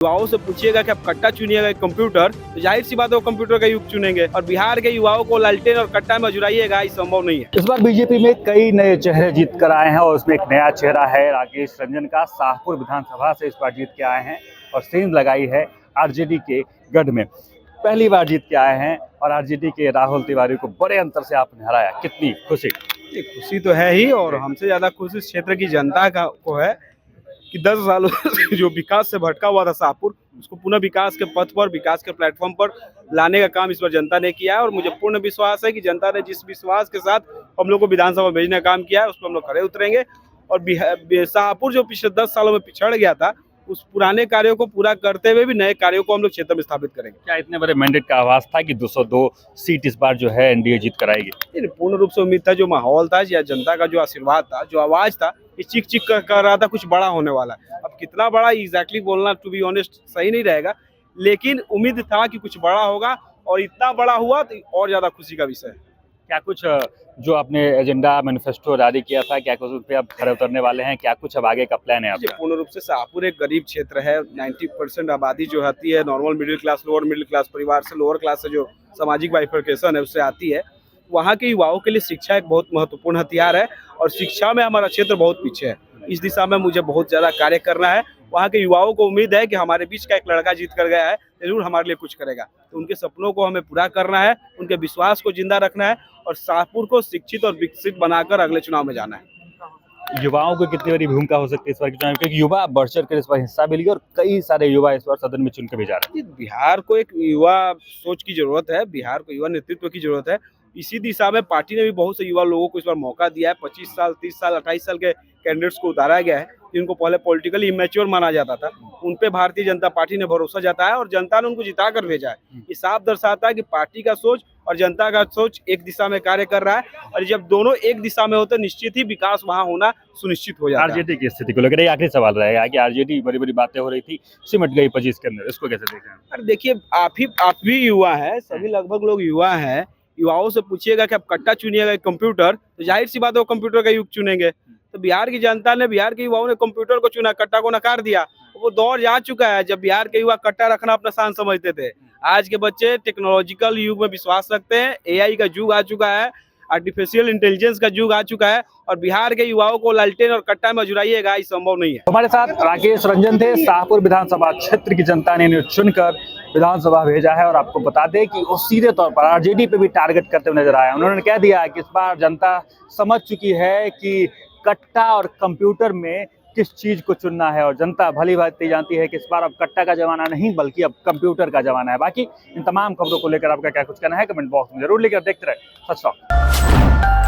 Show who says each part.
Speaker 1: युवाओं से पूछिएगा कि आप कट्टा चुनिएगा कंप्यूटर, तो जाहिर सी बात है वो कंप्यूटर का युग चुनेंगे। और बिहार के युवाओं को लालटेन और कट्टा में जुड़ाइएगा, ये संभव नहीं है।
Speaker 2: इस बार बीजेपी में कई नए चेहरे जीत कर आए हैं और उसमें एक नया चेहरा है राकेश रंजन का। शाहपुर विधानसभा से इस बार जीत के आए हैं और सेंध लगाई है आरजेडी के गढ़ में। पहली बार जीत के आए हैं और आरजेडी के राहुल तिवारी को बड़े अंतर से आपने हराया, कितनी खुशी?
Speaker 1: ये खुशी तो है ही, और हमसे ज्यादा खुशी इस क्षेत्र की जनता को है कि 10 सालों से जो विकास से भटका हुआ था शाहपुर, उसको पुनः विकास के पथ पर, विकास के प्लेटफॉर्म पर लाने का काम इस बार जनता ने किया है। और मुझे पूर्ण विश्वास है कि जनता ने जिस विश्वास के साथ हम लोग को विधानसभा भेजने का काम किया है, उस पर हम लोग खड़े उतरेंगे। और शाहपुर जो पिछले 10 सालों में पिछड़ गया था, उस पुराने कार्यों को पूरा करते हुए भी नए कार्यों को हम लोग क्षेत्र में स्थापित करेंगे।
Speaker 2: क्या इतने बड़े मैंडेट का आवाज था कि 202 सीट इस बार जो है एनडीए जीत कर आएगी?
Speaker 1: पूर्ण रूप से उम्मीद था, जो माहौल था या जनता का जो आशीर्वाद था, जो आवाज था, ये चीख चीख कर रहा था कुछ बड़ा होने वाला है। अब कितना बड़ा एग्जैक्टली बोलना टू बी ऑनेस्ट सही नहीं रहेगा, लेकिन उम्मीद था कि कुछ बड़ा होगा और इतना बड़ा हुआ तो और ज्यादा खुशी का विषय है।
Speaker 2: क्या कुछ जो आपने एजेंडा मैनिफेस्टो जारी किया था, क्या कुछ उस पर आप खड़े उतरने वाले हैं? क्या कुछ अब आगे का प्लान है आपका?
Speaker 1: पूर्ण रूप से शाहपुर एक गरीब क्षेत्र है। 90% आबादी जो आती है normal middle class, lower middle class परिवार से, लोअर क्लास से जो सामाजिक बाइफर्केशन है उससे आती है। वहाँ के युवाओं के लिए शिक्षा एक बहुत महत्वपूर्ण हथियार है और शिक्षा में हमारा क्षेत्र बहुत पीछे है। इस दिशा में मुझे बहुत ज़्यादा कार्य करना है। वहाँ के युवाओं को उम्मीद है कि हमारे बीच का एक लड़का जीत कर गया है, जरूर हमारे लिए कुछ करेगा। तो उनके सपनों को हमें पूरा करना है, उनके विश्वास को जिंदा रखना है और शाहपुर को शिक्षित और विकसित बनाकर अगले चुनाव में जाना है।
Speaker 2: युवाओं की कितनी बड़ी भूमिका हो सकती है इस बार के चुनाव में, क्योंकि युवा बढ़ चढ़ कर इस बार हिस्सा भी लिए और कई सारे युवा इस बार सदन में चुन के भी जा रहे हैं?
Speaker 1: बिहार को एक युवा सोच की जरूरत है, बिहार को युवा नेतृत्व की जरूरत है। इसी दिशा में पार्टी ने भी बहुत से युवा लोगों को इस बार मौका दिया है। 25 साल, 30 साल, 28 साल के कैंडिडेट्स को उतारा गया है, जिनको पहले पॉलिटिकली इमेच्योर माना जाता था। उन पे भारतीय जनता पार्टी ने भरोसा जताया और जनता ने उनको जिता कर भेजा है। ये साफ दर्शाता है कि पार्टी का सोच और जनता का सोच एक दिशा में कार्य कर रहा है, और जब दोनों एक दिशा में होते निश्चित ही विकास वहाँ होना सुनिश्चित हो जाता है।
Speaker 2: आरजेडी की स्थिति को लेकर आखिरी सवाल रहेगा कि आरजेडी बड़ी बड़ी बातें हो रही थी, सिमट गई 25 के अंदर, इसको कैसे देखें?
Speaker 1: अरे देखिए, आप भी युवा है, सभी लगभग लोग युवा हैं। युवाओं से पूछिएगा कि आप कट्टा चुनिएगा कंप्यूटर, तो जाहिर सी बात है वो कंप्यूटर का युग चुनेंगे। तो बिहार की जनता ने, बिहार के युवाओं ने कंप्यूटर को चुना, कट्टा को नकार दिया। वो दौर जा चुका है जब बिहार के युवा कट्टा रखना अपना शान समझते थे। आज के बच्चे टेक्नोलॉजिकल युग में विश्वास रखते हैं। एआई का युग आ चुका है, आर्टिफिशियल इंटेलिजेंस का युग आ चुका है, और बिहार के युवाओं को लालटेन और कट्टा में जुड़ाइएगा, ये संभव नहीं है।
Speaker 2: हमारे साथ राकेश रंजन थे। शाहपुर विधानसभा क्षेत्र की जनता ने इन्हें चुनकर विधानसभा भेजा है और आपको बता दें कि वो सीधे तौर पर आरजेडी पे भी टारगेट करते हुए नजर आया। उन्होंने कह दिया कि इस बार जनता समझ चुकी है कि कट्टा और कंप्यूटर में किस चीज को चुनना है, और जनता भली भांति जानती है कि इस बार अब कट्टा का जमाना नहीं बल्कि अब कंप्यूटर का जमाना है। बाकी इन तमाम खबरों को लेकर आपका क्या कुछ कहना है, कमेंट बॉक्स में जरूर लिखकर देखते रहे सच टॉक।